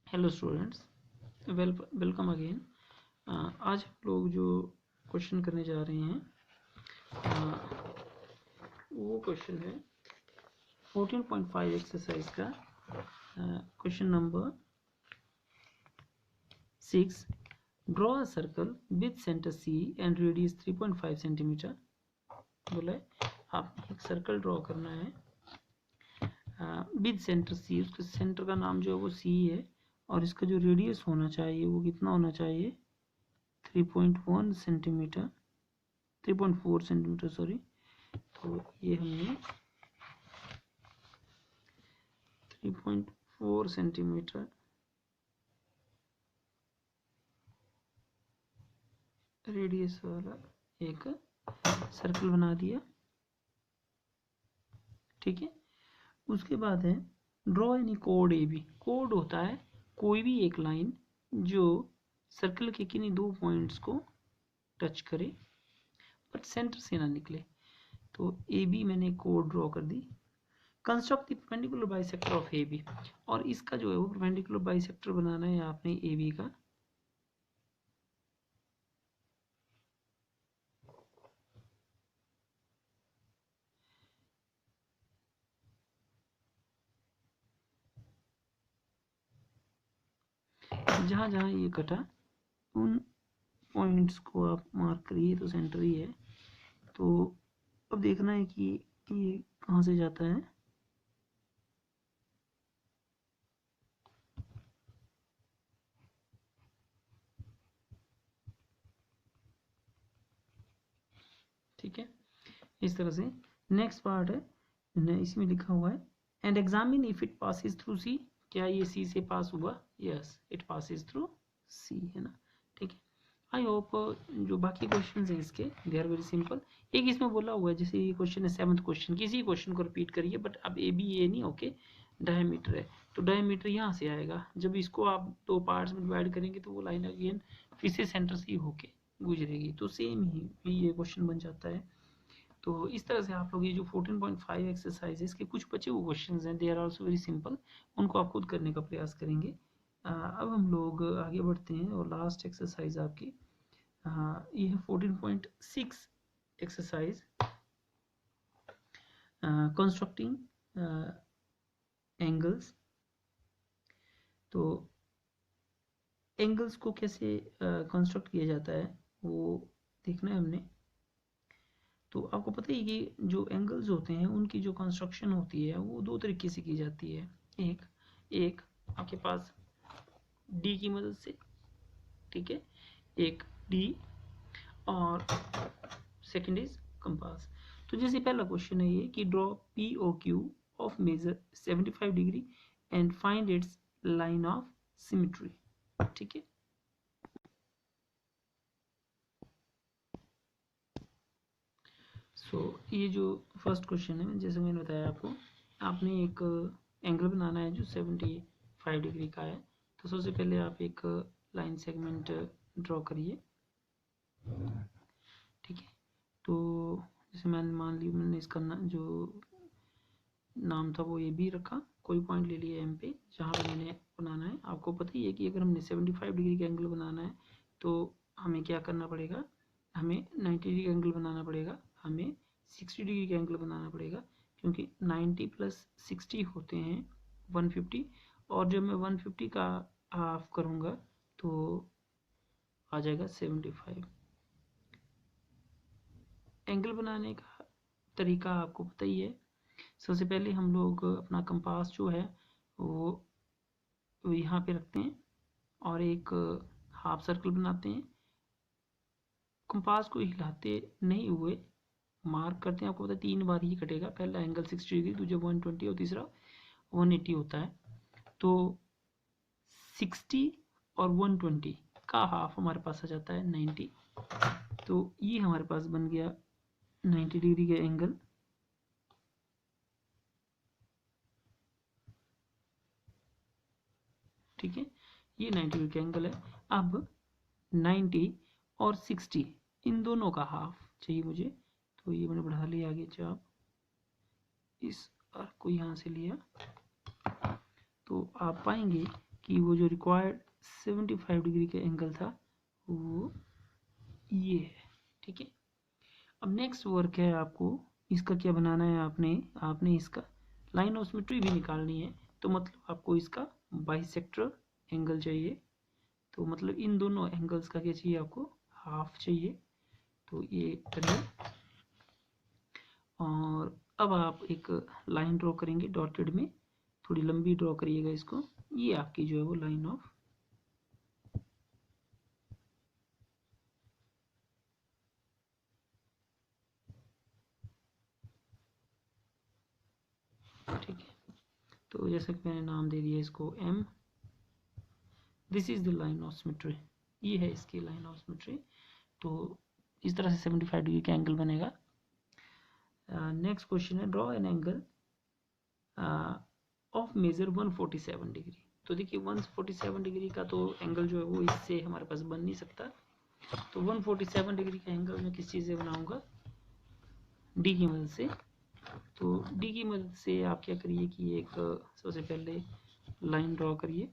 Hello students, welcome again. आज हम लोग जो क्वेश्चन करने जा रहे हैं वो क्वेश्चन है 14.5 एक्सरसाइज का question number 6। Draw a circle with centre C and radius 3.5 centimetre. बोला है आप एक सर्कल ड्रॉ करना है विद सेंटर सी, उसके सेंटर का नाम जो है वो सी है और इसका जो रेडियस होना चाहिए वो कितना होना चाहिए 3.1 सेंटीमीटर 3.4 सेंटीमीटर सॉरी। तो ये हमने 3.4 सेंटीमीटर रेडियस वाला एक सर्कल बना दिया। ठीक है, उसके बाद है ड्रॉ एनी कोड ए बी। कोड होता है कोई भी एक लाइन जो सर्कल के किन्हीं दो पॉइंट्स को टच करे बट सेंटर से ना निकले। तो ए बी मैंने कोड ड्रॉ कर दी। Construct the perpendicular bisector of A B, और इसका जो है वो परपेंडिकुलर बाइसेक्टर बनाना है आपने ए बी का। जहाँ जहाँ ये कटा उन पॉइंट्स को आप मार्क करिए, तो सेंटर ही है। तो अब देखना है कि ये कहाँ से जाता है। ठीक है, इस तरह से। नेक्स्ट पार्ट है, इसमें लिखा हुआ है and examine if it passes through C. क्या ये सी से पास हुआ? Yes, it passes through C, है ना। ठीक है, आई होप जो बाकी क्वेश्चन हैं इसके दे आर वेरी सिंपल। एक इसमें बोला हुआ है, जैसे ये क्वेश्चन है 7th क्वेश्चन, किसी क्वेश्चन को रिपीट करिए बट अब ए बी ए नहीं, ओके। डायमीटर है तो डायमीटर यहाँ से आएगा। जब इसको आप दो पार्ट्स में डिवाइड करेंगे तो वो लाइन अगेन फिर से सेंटर से ही होके गुजरेगी, तो सेम ही ये क्वेश्चन बन जाता है। तो इस तरह से आप लोग ये जो 14.5 एक्सरसाइज इसके कुछ बचे हुए क्वेश्चंस हैं, they are also very simple, उनको आप खुद करने का प्रयास करेंगे। अब हम लोग आगे बढ़ते हैं और लास्ट एक्सरसाइज आपकी ये है 14.6 एक्सरसाइज कंस्ट्रक्टिंग एंगल्स। तो एंगल्स को कैसे कंस्ट्रक्ट किया जाता है वो देखना है हमने। तो आपको पता ही कि जो एंगल्स होते हैं उनकी जो कंस्ट्रक्शन होती है वो दो तरीके से की जाती है। एक आपके पास डी की मदद से, ठीक है, एक डी, और सेकंड इज कंपास। तो जैसे पहला क्वेश्चन है ये कि draw P O Q of measure 75 degree and find its line of symmetry. ठीक है, सो ये जो फर्स्ट क्वेश्चन है, जैसे मैंने बताया आपको, आपने एक एंगल बनाना है जो 75 डिग्री का है। तो सबसे पहले आप एक लाइन सेगमेंट ड्रॉ करिए। ठीक है, तो जैसे मैंने मान ली, मैंने इसका जो नाम था वो ए बी रखा, कोई पॉइंट ले लिया एम पे जहाँ पे मैंने बनाना है। आपको पता ही है कि अगर हमने 75 डिग्री का एंगल बनाना है तो हमें क्या करना पड़ेगा, हमें 90 डिग्री का एंगल बनाना पड़ेगा, हमें 60 डिग्री का एंगल बनाना पड़ेगा, क्योंकि 90 प्लस 60 होते हैं 150, और जब मैं 150 का हाफ करूँगा तो आ जाएगा 75। एंगल बनाने का तरीका आपको पता ही है। सबसे पहले हम लोग अपना कंपास जो है वो यहाँ पे रखते हैं और एक हाफ सर्कल बनाते हैं। कंपास को हिलाते नहीं हुए मार्क करते हैं। आपको पता है 3 बार ही कटेगा, पहला एंगल 60 डिग्री, दूसरा 120 और तीसरा 180 होता है। तो 60 और 120 का हाफ हमारे पास आ जाता है 90। तो ये हमारे पास बन गया 90 डिग्री का एंगल। ठीक है, ये 90 डिग्री का एंगल है। अब 90 और 60 इन दोनों का हाफ चाहिए मुझे, तो ये मैंने बढ़ा लिया आगे चाप, इस आर्क को यहाँ से लिया, तो आप पाएंगे कि वो जो रिक्वायर्ड 75 डिग्री का एंगल था वो ये है। ठीक है, अब नेक्स्ट वर्क है आपको इसका क्या बनाना है, आपने इसका लाइन ऑफ सिमेट्री भी निकालनी है। तो मतलब आपको इसका बाइसेक्टर एंगल चाहिए, तो मतलब इन दोनों एंगल्स का क्या चाहिए आपको, हाफ चाहिए। तो ये करिए, और अब आप एक लाइन ड्रॉ करेंगे डॉटेड में, थोड़ी लंबी ड्रॉ करिएगा इसको। ये आपकी जो है वो लाइन ऑफ ठीक है, तो जैसे कि मैंने नाम दे दिया इसको M, this is the line of symmetry, ये है इसकी लाइन ऑफ सिमेट्री। तो इस तरह से 75 डिग्री का एंगल बनेगा। नेक्स्ट क्वेश्चन है, draw an angle of measure 147 degree. तो देखिए 147 डिग्री का तो एंगल जो है वो इससे हमारे पास बन नहीं सकता। तो 147 डिग्री का एंगल मैं किस चीज़ से बनाऊंगा, डी की मदद से। तो डी की मदद से आप क्या करिए कि एक सबसे पहले लाइन ड्रॉ करिए,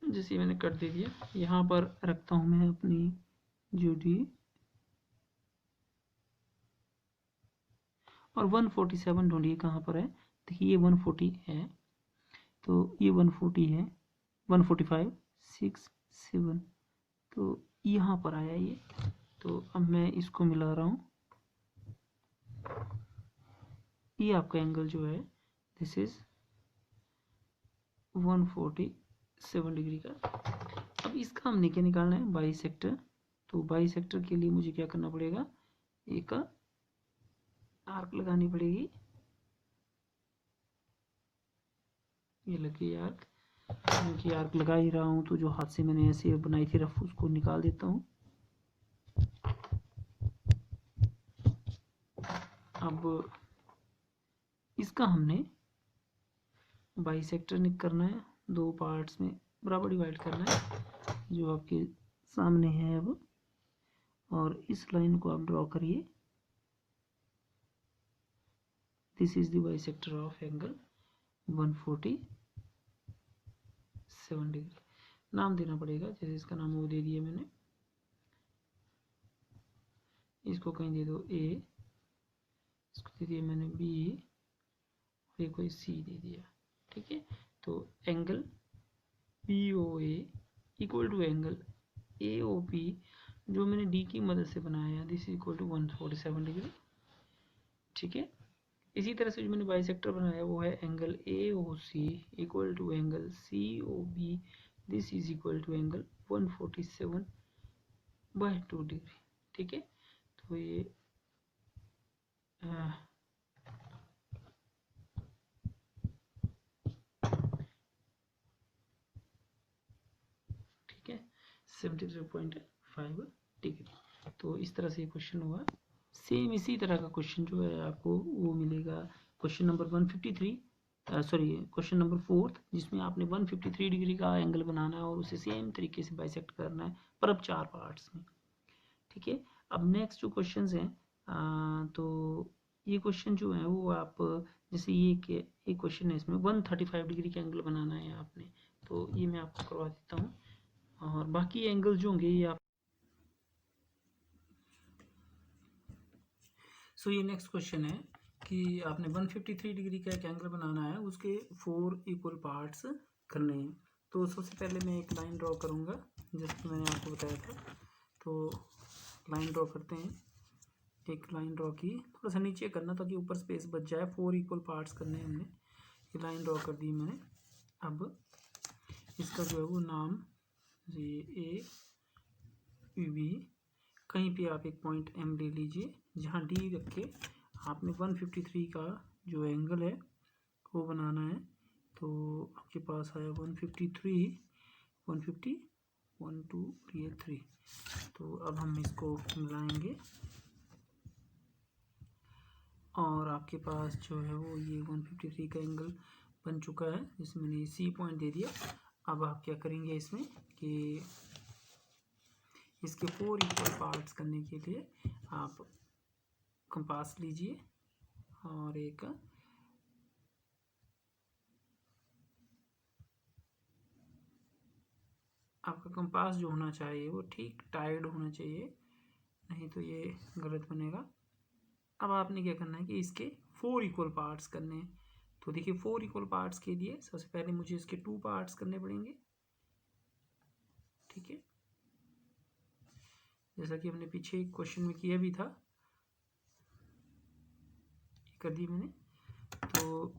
जैसे मैंने कट दे दिया। यहाँ पर रखता हूँ मैं अपनी जो डी, और 147 ढूंढिए कहाँ पर है। देखिए ये 140 है, तो ये 140 है, 145 6 7, तो यहाँ पर आया ये। तो अब मैं इसको मिला रहा हूँ, ये आपका एंगल जो है दिस इज 147 डिग्री का। अब इसका हमने क्या निकालना है, बाइसेक्टर। तो बाइसेक्टर के लिए मुझे क्या करना पड़ेगा, एक आर्क लगानी पड़ेगी, ये लगी आर्क। क्योंकि आर्क लगा ही रहा हूँ तो जो हाथ से मैंने ऐसे बनाई थी रफ, उसको निकाल देता हूँ। अब इसका हमने बाइसेक्टर करना है, दो पार्ट्स में बराबर डिवाइड करना है, जो आपके सामने है अब। और इस लाइन को आप ड्रॉ करिए, this is the bisector of angle 147 degree. नाम देना पड़ेगा, जैसे इसका नाम वो दे दिया मैंने, इसको कहीं दे दो A, इसको दे दिया मैंने B, और कोई C दे दिया। ठीक है, तो angle POA equal to angle AOP जो मैंने D की मदद से बनाया है, दिस इक्वल टू 147 डिग्री। ठीक है, इसी तरह से जो मैंने बाइसेक्टर बनाया वो है angle AOC equal to angle COB, this is equal to angle 147/2 degree. ठीक है, तो ये ठीक है 73.5 डिग्री। तो इस तरह से क्वेश्चन हुआ। सेम इसी तरह का क्वेश्चन जो है आपको वो मिलेगा question number 153, sorry question number 4, जिसमें आपने 153 डिग्री का एंगल बनाना है और उसे सेम तरीके से बाइसेक्ट करना है, पर अब 4 पार्ट्स में। ठीक है, अब नेक्स्ट जो क्वेश्चन हैं, तो ये क्वेश्चन जो है वो आप, जैसे ये एक क्वेश्चन है, इसमें 135 डिग्री का एंगल बनाना है आपने, तो ये मैं आपको करवा देता हूँ। और बाकी एंगल जो होंगे ये आप, सो ये नेक्स्ट क्वेश्चन है कि आपने 153 डिग्री का एक एंगल बनाना है, उसके 4 इक्वल पार्ट्स करने हैं। तो सबसे पहले मैं एक लाइन ड्रॉ करूँगा, जैसे कि मैंने आपको बताया था। तो लाइन ड्रॉ करते हैं, एक लाइन ड्रॉ की, थोड़ा सा नीचे करना ताकि ऊपर स्पेस बच जाए। 4 इक्वल पार्ट्स करने हैं हमने, ये लाइन ड्रॉ कर दी मैंने। अब इसका जो है वो नाम ये A B, कहीं पे आप एक पॉइंट M ले लीजिए, जहाँ D रख के आपने 153 का जो एंगल है वो बनाना है। तो आपके पास आया 153, 150, 1 2 ये 3। तो अब हम इसको मिलाएंगे और आपके पास जो है वो ये 153 का एंगल बन चुका है, जिसमें मैंने C पॉइंट दे दिया। अब आप क्या करेंगे इसमें कि इसके 4 इक्वल पार्ट्स करने के लिए आप कंपास लीजिए और एक आपका कंपास जो होना चाहिए वो ठीक टाइड होना चाहिए, नहीं तो ये गलत बनेगा। अब आपने क्या करना है कि इसके 4 इक्वल पार्ट्स करने हैं। तो देखिए 4 इक्वल पार्ट्स के लिए सबसे पहले मुझे इसके 2 पार्ट्स करने पड़ेंगे, ठीक है, जैसा कि हमने पीछे एक क्वेश्चन में किया भी था, कर दी मैंने। तो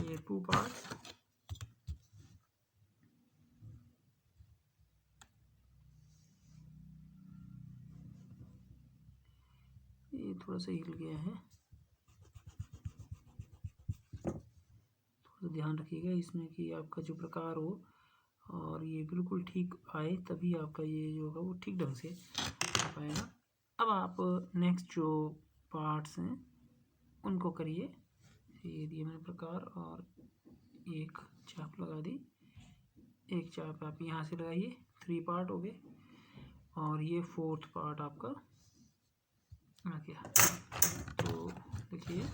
ये 2 पार्ट्स, ये थोड़ा सा हिल गया है, थोड़ा ध्यान रखिएगा इसमें कि आपका जो प्रकार हो और ये बिल्कुल ठीक आए, तभी आपका ये जो होगा वो ठीक ढंग से आ पाएगा। अब आप नेक्स्ट जो पार्ट्स हैं उनको करिए। ये दिए मैंने प्रकार और एक चाप लगा दी, एक चाप आप यहाँ से लगाइए, 3 पार्ट हो गए और ये 4th पार्ट आपका आ गया। तो देखिए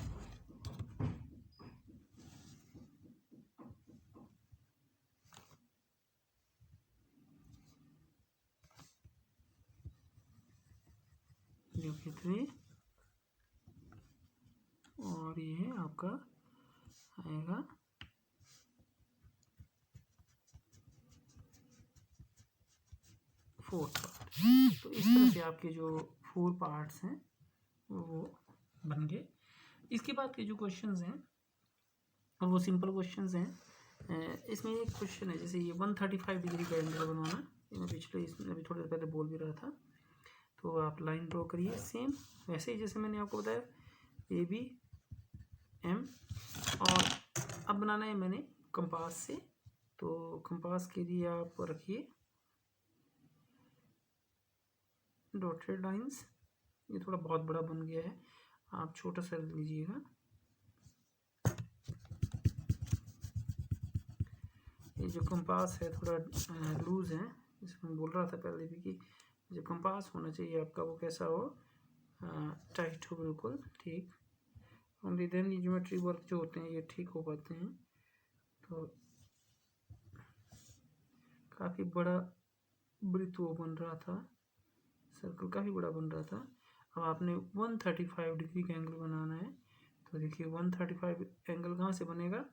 जो कि 3 और ये आपका आएगा 4th पार्ट। तो इस तरह से आपके जो 4 पार्ट्स हैं वो बन गए। इसके बाद के जो क्वेश्चंस हैं वो सिंपल क्वेश्चंस हैं। इसमें एक क्वेश्चन है, जैसे ये 135 डिग्री का एंगल बनवाना, ये मैं पिछले इसमें अभी थोड़ी देर पहले बोल भी रहा था। तो आप लाइन ड्रॉ करिए सेम वैसे ही जैसे मैंने आपको बताया, ए बी एम, और अब बनाना है मैंने कंपास से। तो कंपास के लिए आप रखिए डॉटेड लाइंस, ये थोड़ा बहुत बड़ा बन गया है, आप छोटा सा लीजिएगा। ये जो कंपास है थोड़ा लूज है, इसमें बोल रहा था पहले भी कि जो कंपास होना चाहिए आपका वो कैसा हो, टाइट हो बिल्कुल ठीक, ओनली देन ये ज्योमेट्री वर्क जो होते हैं ये ठीक हो पाते हैं। तो काफ़ी बड़ा वृत्त वो बन रहा था, सर्कल काफ़ी बड़ा बन रहा था। अब आपने 135 डिग्री का एंगल बनाना है। तो देखिए 135 एंगल कहाँ से बनेगा,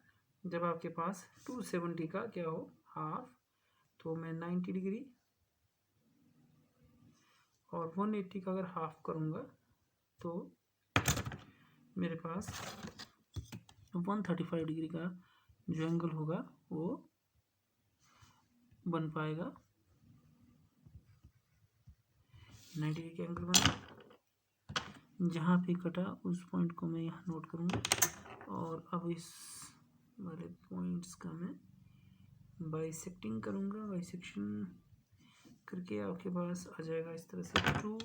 जब आपके पास 270 का क्या हो हाफ, तो मैं 90 डिग्री और 180 का अगर हाफ करूँगा तो मेरे पास 135 डिग्री का जो एंगल होगा वो बन पाएगा। 90 डिग्री का एंगल बना, जहाँ पे कटा उस पॉइंट को मैं यहाँ नोट करूँगा, और अब इस वाले पॉइंट्स का मैं बाइसेक्टिंग करूँगा। बाइसेक्शन करके आपके पास आ जाएगा इस तरह से 2,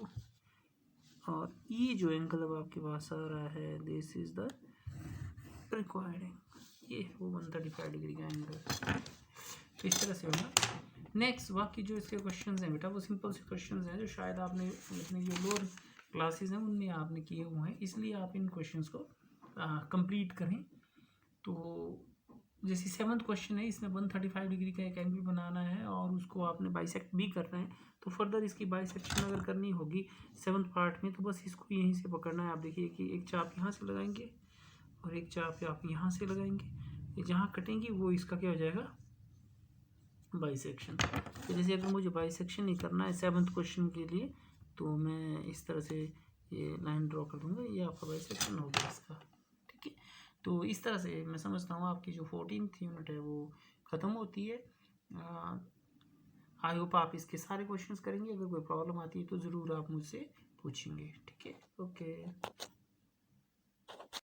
और ये जो एंगल अब आपके पास आ रहा है this is the required angle, ये वो 135 डिग्री का एंगल। तो इस तरह से होगा। नेक्स्ट बाकी जो इसके क्वेश्चंस हैं बेटा वो सिंपल से क्वेश्चंस हैं जो शायद आपने अपने जो लोअर क्लासेस हैं उनमें आपने किए हुए हैं, इसलिए आप इन क्वेश्चंस को कंप्लीट करें। तो जैसे 7th क्वेश्चन है, इसमें 135 डिग्री का एक एंगल बनाना है और उसको आपने बाइसेक्ट भी करना है। तो फर्दर इसकी बाइसेक्शन अगर करनी होगी 7th पार्ट में, तो बस इसको यहीं से पकड़ना है। आप देखिए कि एक चाप यहाँ से लगाएंगे और एक चाप आप यहाँ से लगाएंगे, ये जहाँ कटेंगी वो इसका क्या हो जाएगा बाइसेक्शन। तो जैसे अगर मुझे बाइसेक्शन ही करना है 7th क्वेश्चन के लिए, तो मैं इस तरह से ये लाइन ड्रॉ कर दूँगा, ये आपका बाइसेक्शन हो गया इसका, ठीक है। तो इस तरह से मैं समझता हूँ आपकी जो 14th यूनिट है वो ख़त्म होती है। आई होप आप इसके सारे क्वेश्चंस करेंगे, अगर कोई प्रॉब्लम आती है तो ज़रूर आप मुझसे पूछेंगे, ठीक है। ओके।